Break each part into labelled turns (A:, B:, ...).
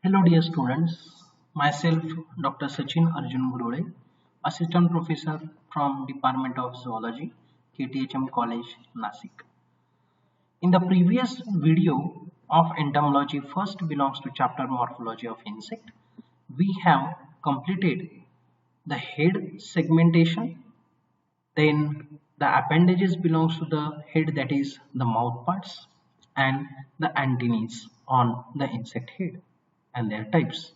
A: Hello dear students, myself Dr. Sachin Arjun Gurule, Assistant Professor from Department of Zoology, KTHM College, Nasik. In the previous video of entomology first belongs to chapter morphology of insect, we have completed the head segmentation, then the appendages belongs to the head, that is the mouth parts, and the antennae on the insect head and their types.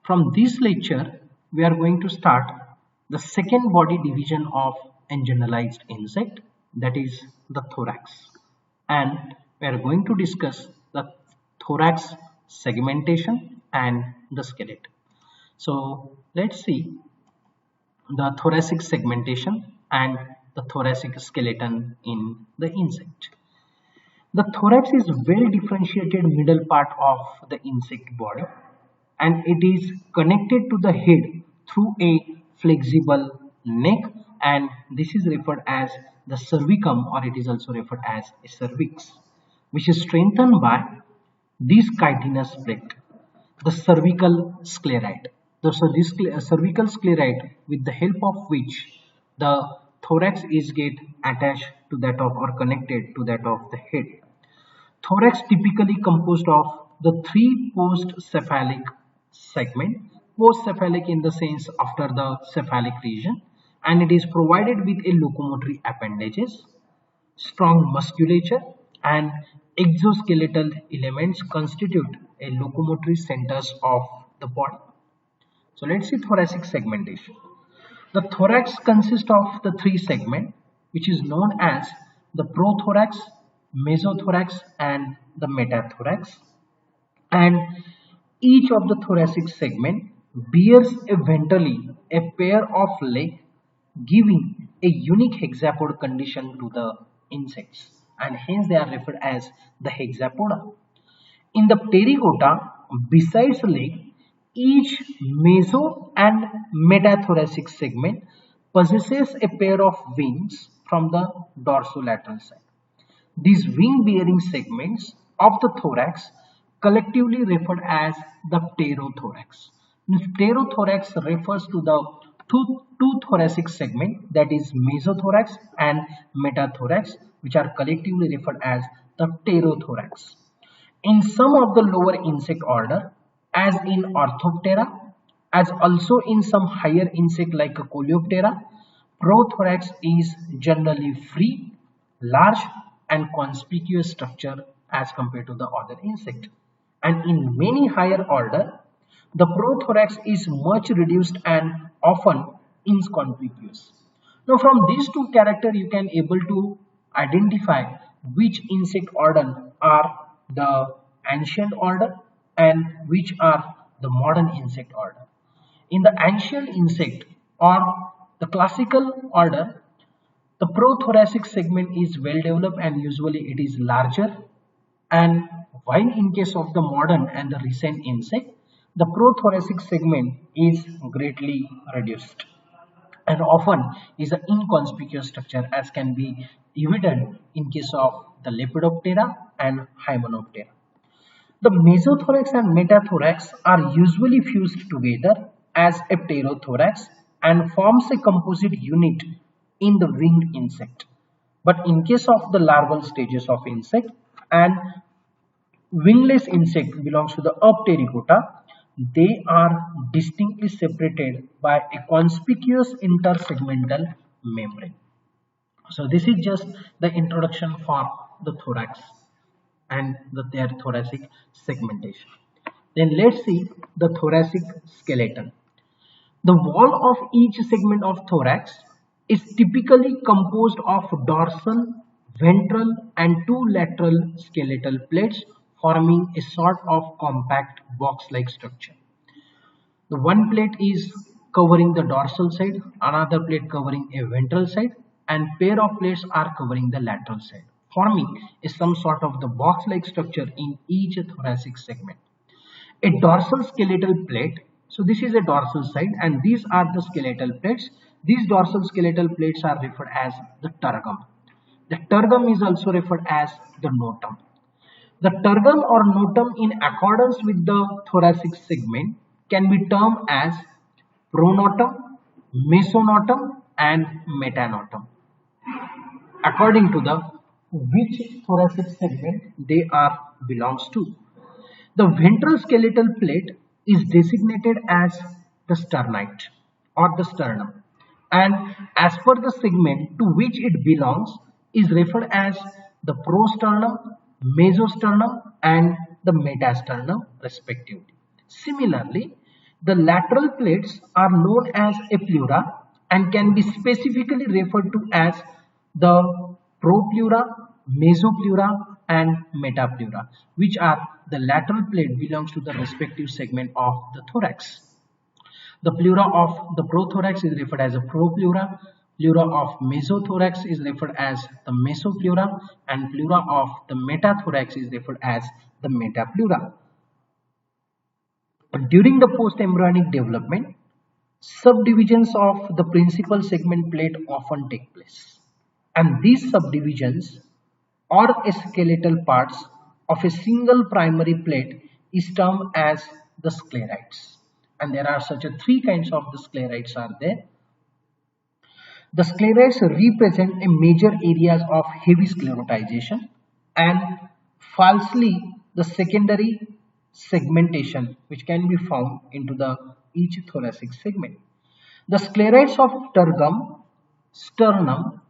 A: From this lecture, we are going to start the second body division of a generalized insect, that is the thorax. And we are going to discuss the thorax segmentation and the skeleton. So let's see the thoracic segmentation and the thoracic skeleton in the insect. The thorax is well differentiated middle part of the insect body, and it is connected to the head through a flexible neck, and this is referred as the cervicum, or it is also referred as a cervix, which is strengthened by this chitinous plate, the cervical sclerite. So this cervical sclerite, with the help of which the thorax is get attached to that of or connected to that of the head. Thorax typically composed of the three post-cephalic segment, post-cephalic in the sense after the cephalic region, and it is provided with a locomotory appendages, strong musculature, and exoskeletal elements constitute a locomotory centers of the body. So let's see thoracic segmentation. The thorax consists of the three segments, which is known as the prothorax, mesothorax, and the metathorax. And each of the thoracic segment bears ventrally a pair of legs, giving a unique hexapod condition to the insects, and hence they are referred as the hexapoda. In the pterygosa, besides leg, each meso and metathoracic segment possesses a pair of wings from the dorsolateral side. These wing-bearing segments of the thorax collectively referred as the pterothorax. Pterothorax refers to the two thoracic segments, that is mesothorax and metathorax, which are collectively referred as the pterothorax. In some of the lower insect order, as in Orthoptera, as also in some higher insect like Coleoptera, prothorax is generally free, large, and conspicuous structure as compared to the other insect. And in many higher order, the prothorax is much reduced and often inconspicuous. Now from these two characters you can able to identify which insect order are the ancient order and which are the modern insect order. In the ancient insect or the classical order, the prothoracic segment is well developed and usually it is larger, and while in case of the modern and the recent insect, the prothoracic segment is greatly reduced and often is an inconspicuous structure, as can be evident in case of the Lepidoptera and Hymenoptera. The mesothorax and metathorax are usually fused together as a pterothorax and forms a composite unit in the winged insect. But in case of the larval stages of insect and wingless insect belongs to the Pterygota, they are distinctly separated by a conspicuous intersegmental membrane. So this is just the introduction for the thorax and their thoracic segmentation. Then let's see the thoracic skeleton. The wall of each segment of thorax is typically composed of dorsal, ventral, and two lateral skeletal plates forming a sort of compact box-like structure. The one plate is covering the dorsal side, another plate covering a ventral side, and pair of plates are covering the lateral side, forming some sort of the box-like structure in each thoracic segment. A dorsal skeletal plate, so this is a dorsal side and these are the skeletal plates. These dorsal skeletal plates are referred as the tergum. The tergum is also referred as the notum. The tergum or notum in accordance with the thoracic segment can be termed as pronotum, mesonotum and metanotum according to the which thoracic segment they are belongs to. The ventral skeletal plate is designated as the sternite or the sternum, and as per the segment to which it belongs is referred as the prosternum, mesosternum and the metasternum respectively. Similarly, the lateral plates are known as a pleura and can be specifically referred to as the propleura, mesopleura and metapleura, which are the lateral plate belongs to the respective segment of the thorax. The pleura of the prothorax is referred as a propleura, pleura of mesothorax is referred as the mesopleura, and pleura of the metathorax is referred as the metapleura. During the post-embryonic development, subdivisions of the principal segment plate often take place, and these subdivisions or skeletal parts of a single primary plate is termed as the sclerites. And there are such a three kinds of the sclerites are there. The sclerites represent a major areas of heavy sclerotization and falsely the secondary segmentation which can be found into the each thoracic segment. The sclerites of tergum, sternum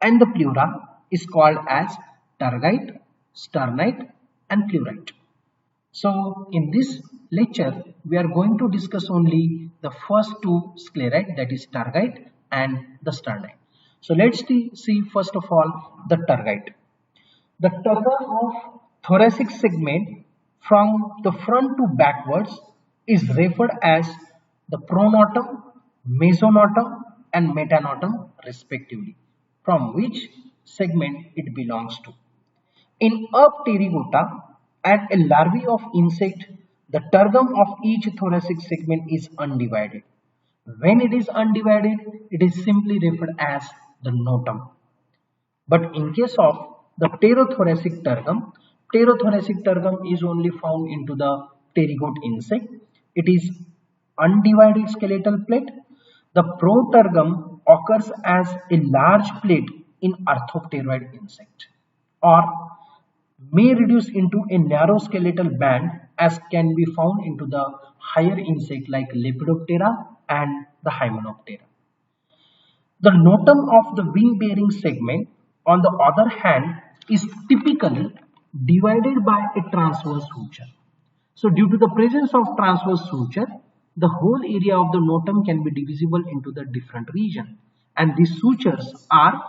A: and the pleura is called as tergite, sternite and pleurite. So in this lecture we are going to discuss only the first two sclerite, that is tergite and the sternite. So let's see first of all the tergite. The tergum of thoracic segment from the front to backwards is referred as the pronotum, mesonotum and metanotum respectively, from which segment it belongs to. In a pterygota and a larvae of insect, the tergum of each thoracic segment is undivided. When it is undivided, it is simply referred as the notum. But in case of the pterothoracic tergum is only found into the pterygote insect. It is undivided skeletal plate. The protergum occurs as a large plate in arthropteroid insect, or may reduce into a narrow skeletal band as can be found into the higher insect like Lepidoptera and the Hymenoptera. The notum of the wing-bearing segment, on the other hand, is typically divided by a transverse suture. So due to the presence of transverse suture, the whole area of the notum can be divisible into the different region, and these sutures are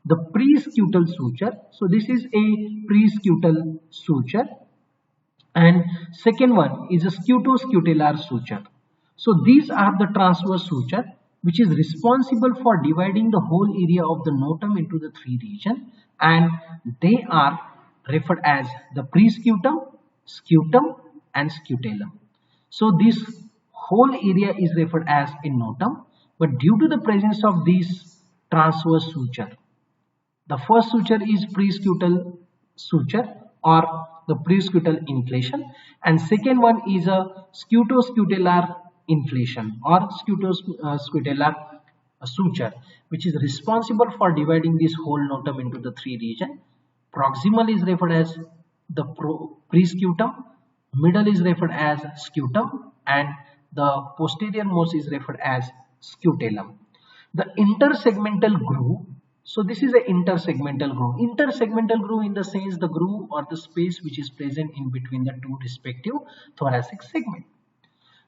A: the prescutal suture. So this is a prescutal suture, and second one is a scutoscutellar suture. So these are the transverse suture which is responsible for dividing the whole area of the notum into the three regions, and they are referred as the prescutum, scutum and scutellum. So this whole area is referred as a notum, but due to the presence of these transverse suture, the first suture is prescutal suture or the prescutal inflation, and second one is a scutoscutellar inflation or scutoscutellar suture, which is responsible for dividing this whole notum into the three regions. Proximal is referred as the prescutum, middle is referred as scutum, and the posterior most is referred as scutellum. The intersegmental groove. So this is an intersegmental groove. Intersegmental groove in the sense the groove or the space which is present in between the two respective thoracic segments.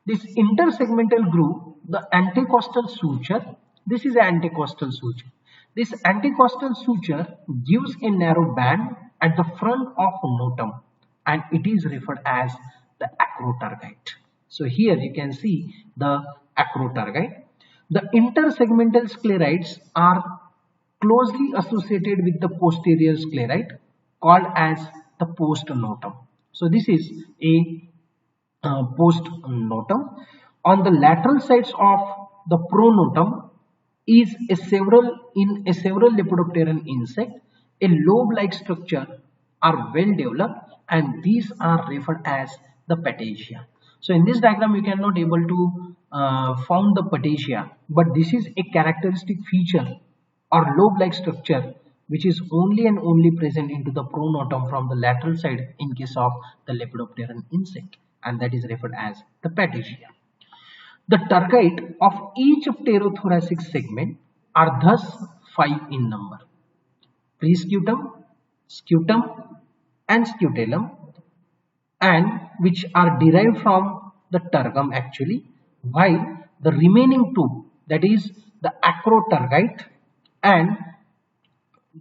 A: This intersegmental groove, the anticostal suture, this is an anticostal suture. This anticostal suture gives a narrow band at the front of notum, and it is referred as the acrotergite. So here you can see the acrotergite. The intersegmental sclerites are closely associated with the posterior sclerite called as the postnotum. So this is a postnotum. On the lateral sides of the pronotum is in a several lepidopteran insect, a lobe-like structure are well developed and these are referred as the patagia. So in this diagram you cannot able to found the patagia, but this is a characteristic feature or lobe-like structure which is only and only present into the pronotum from the lateral side in case of the lepidopteran insect, and that is referred as the patagia. The tergite of each pterothoracic segment are thus 5 in number: prescutum, scutum and scutellum, and which are derived from the tergum actually, while the remaining two, that is the acrotergite and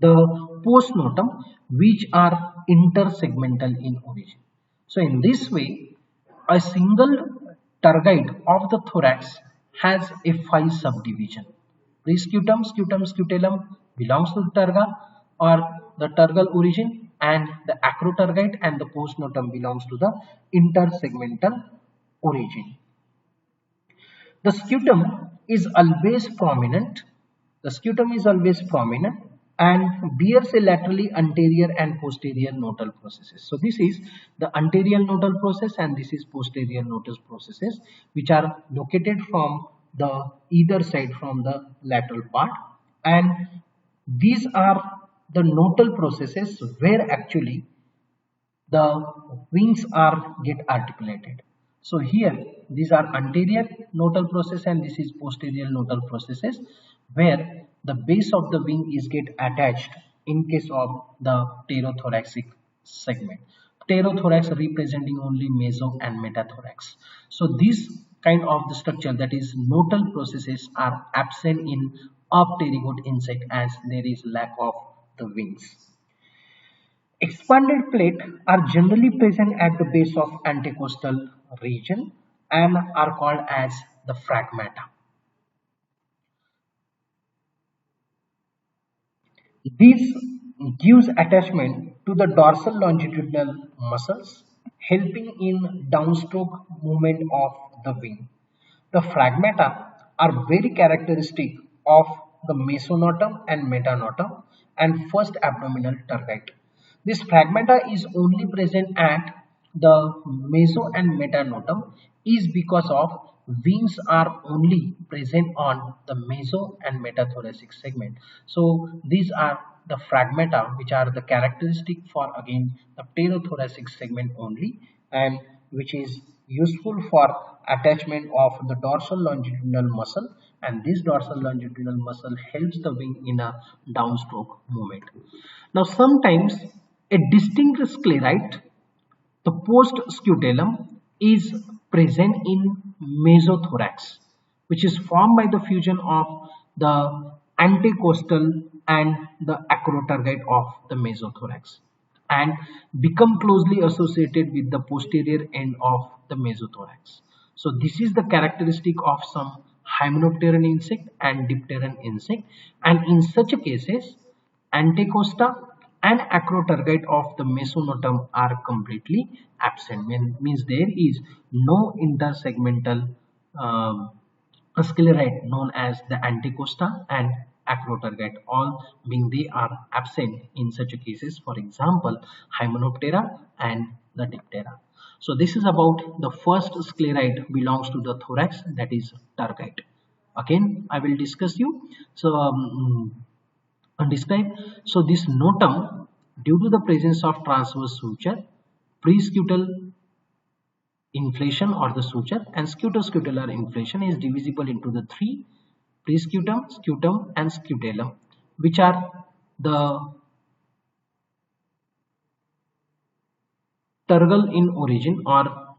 A: the postnotum, which are intersegmental in origin. So in this way, a single tergite of the thorax has a 5 subdivision. Prescutum, scutum, scutellum belongs to the terga or the tergal origin, and the acrotergite and the postnotum belongs to the intersegmental origin. The scutum is always prominent. The scutum is always prominent and bears a laterally anterior and posterior nodal processes. So this is the anterior nodal process and this is posterior nodal processes, which are located from the either side from the lateral part, and these are the nodal processes where actually the wings are get articulated. So here these are anterior nodal process and this is posterior nodal processes where the base of the wing is get attached in case of the pterothoracic segment. Pterothorax representing only meso and metathorax. So this kind of the structure, that is nodal processes, are absent in a pterygoid insect as there is lack of the wings. Expanded plate are generally present at the base of anticostal region and are called as the phragmata. This gives attachment to the dorsal longitudinal muscles, helping in downstroke movement of the wing. The phragmata are very characteristic of the mesonotum and metanotum and first abdominal tergite. This phragmata is only present at the meso and metanotum is because of wings are only present on the meso and metathoracic segment. So these are the phragmata which are the characteristic for again the pterothoracic segment only, and which is useful for attachment of the dorsal longitudinal muscle, and this dorsal longitudinal muscle helps the wing in a downstroke movement. Now sometimes a distinct sclerite, the postscutellum, is present in mesothorax, which is formed by the fusion of the anticostal and the acrotergite of the mesothorax and become closely associated with the posterior end of the mesothorax. So this is the characteristic of some hymenopteran insect and dipteran insect, and in such cases anticosta and acrotergite of the mesonotum are completely absent. Means there is no intersegmental sclerite known as the anticosta and acrotergite, all being they are absent in such cases, for example hymenoptera and the diptera. So this is about the first sclerite belongs to the thorax, that is tergite. Again I will discuss you. So describe. So this notum, due to the presence of transverse suture, prescutal inflation or the suture and scutoscutellar inflation is divisible into the three: prescutum, scutum and scutellum, which are the tergal in origin, or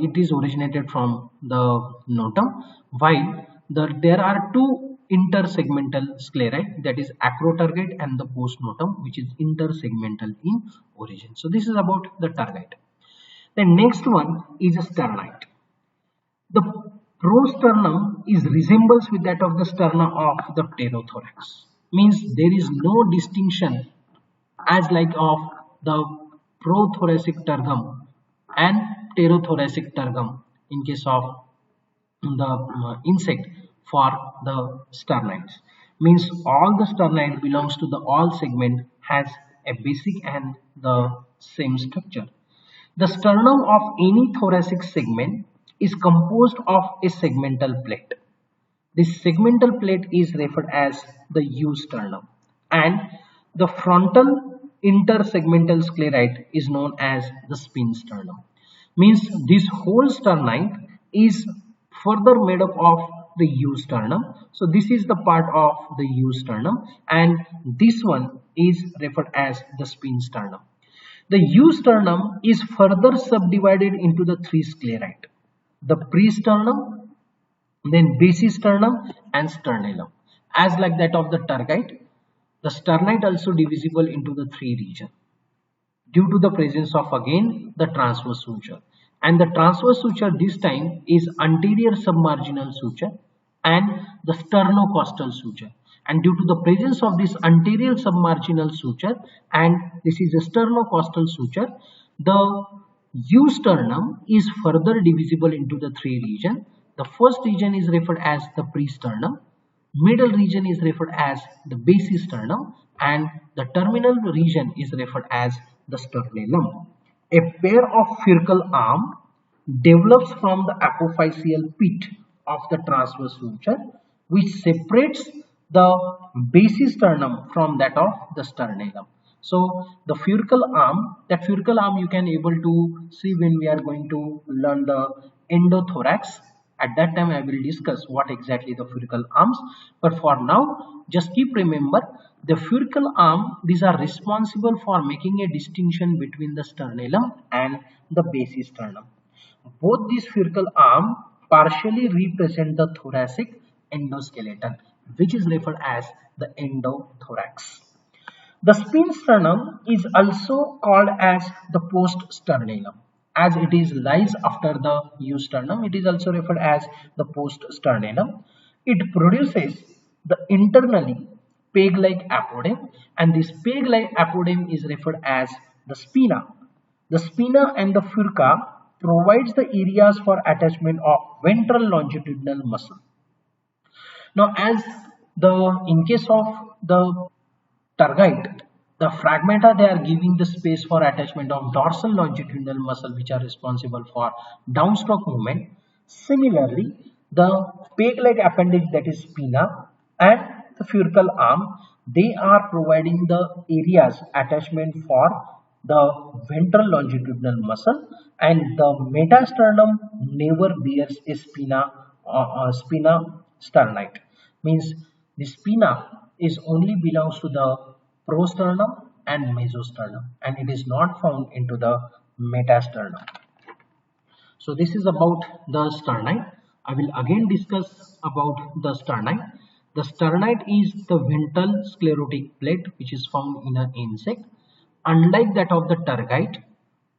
A: it is originated from the notum, while there are two intersegmental sclerite, that is acrotergite and the postnotum, which is intersegmental in origin. So this is about the tergite. The next one is a sternite. The prosternum is resembles with that of the sterna of the pterothorax. Means there is no distinction as like of the prothoracic tergum and pterothoracic tergum in case of the insect for the sternites. Means all the sternite belongs to the all segment, has a basic and the same structure. The sternum of any thoracic segment is composed of a segmental plate. This segmental plate is referred as the eusternum, and the frontal intersegmental sclerite is known as the spinosternum. Means this whole sternite is further made up of the eusternum. So this is the part of the eusternum, and this one is referred as the spinosternum. The eusternum is further subdivided into the three sclerite: the presternum, then basisternum and sternalum. As like that of the tergite, the sternite also divisible into the three regions due to the presence of again the transverse suture. And the transverse suture this time is anterior submarginal suture and the sternocostal suture. And due to the presence of this anterior submarginal suture and this is a sternocostal suture, the eusternum is further divisible into the three regions. The first region is referred as the presternum, middle region is referred as the basisternum, and the terminal region is referred as the sternalum. A pair of furcal arm develops from the apophyseal pit of the transverse suture, which separates the basisternum from that of the sternalum. So the furcal arm, that furcal arm you can able to see when we are going to learn the endothorax. At that time I will discuss what exactly the furcal arms, but for now just keep remember the furcal arm, these are responsible for making a distinction between the sternalum and the basisternum. Both these furcal arm partially represent the thoracic endoskeleton, which is referred as the endothorax. The spinosternum is also called as the poststernalum, as it is lies after the eusternum. It is also referred as the poststernalum. It produces the internally peg-like apodeme, and this peg-like apodeme is referred as the spina. The spina and the furca provides the areas for attachment of ventral longitudinal muscle. Now, as in case of the tergite, the fragmenta they are giving the space for attachment of dorsal longitudinal muscle, which are responsible for downstroke movement. Similarly, the peg-like appendage, that is spina, and the furcal arm, they are providing the areas attachment for the ventral longitudinal muscle, and the metasternum never bears a spina sternite. Means the spina is only belongs to the prosternum and mesosternum, and it is not found into the metasternum. So this is about the sternite. I will again discuss about the sternite. The sternite is the ventral sclerotic plate which is found in an insect. Unlike that of the tergite,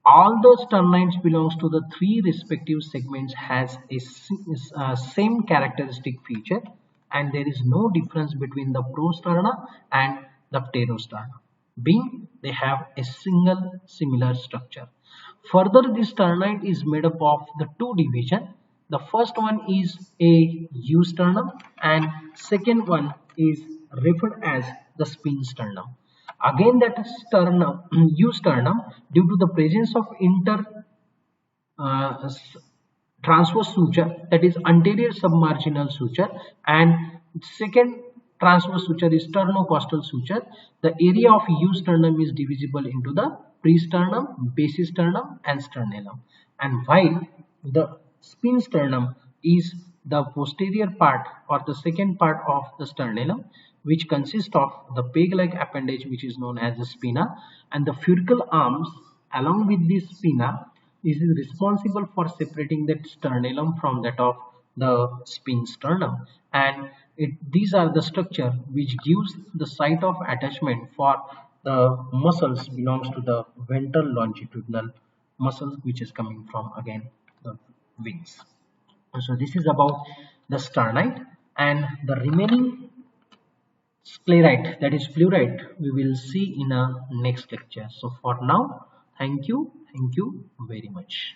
A: all the sternites belongs to the three respective segments has a same characteristic feature, and there is no difference between the prosterna and the pterosterna, being they have a single similar structure. Further, this sternite is made up of the two divisions. The first one is a eusternum and second one is referred as the spinosternum. Again, that sternum, eusternum, due to the presence of transverse suture, that is anterior submarginal suture, and second transverse suture is sternocostal suture. The area of eusternum is divisible into the presternum, basisternum and sternalum, and while the spinosternum is the posterior part or the second part of the sternalum, which consists of the peg-like appendage which is known as the spina, and the furcal arms along with this spina is responsible for separating that sternalum from that of the spinosternum, and these are the structure which gives the site of attachment for the muscles belongs to the ventral longitudinal muscle, which is coming from again the wings. So this is about the sternite, and the remaining sclerite, that is fluorite, we will see in a next lecture. So for now, thank you very much.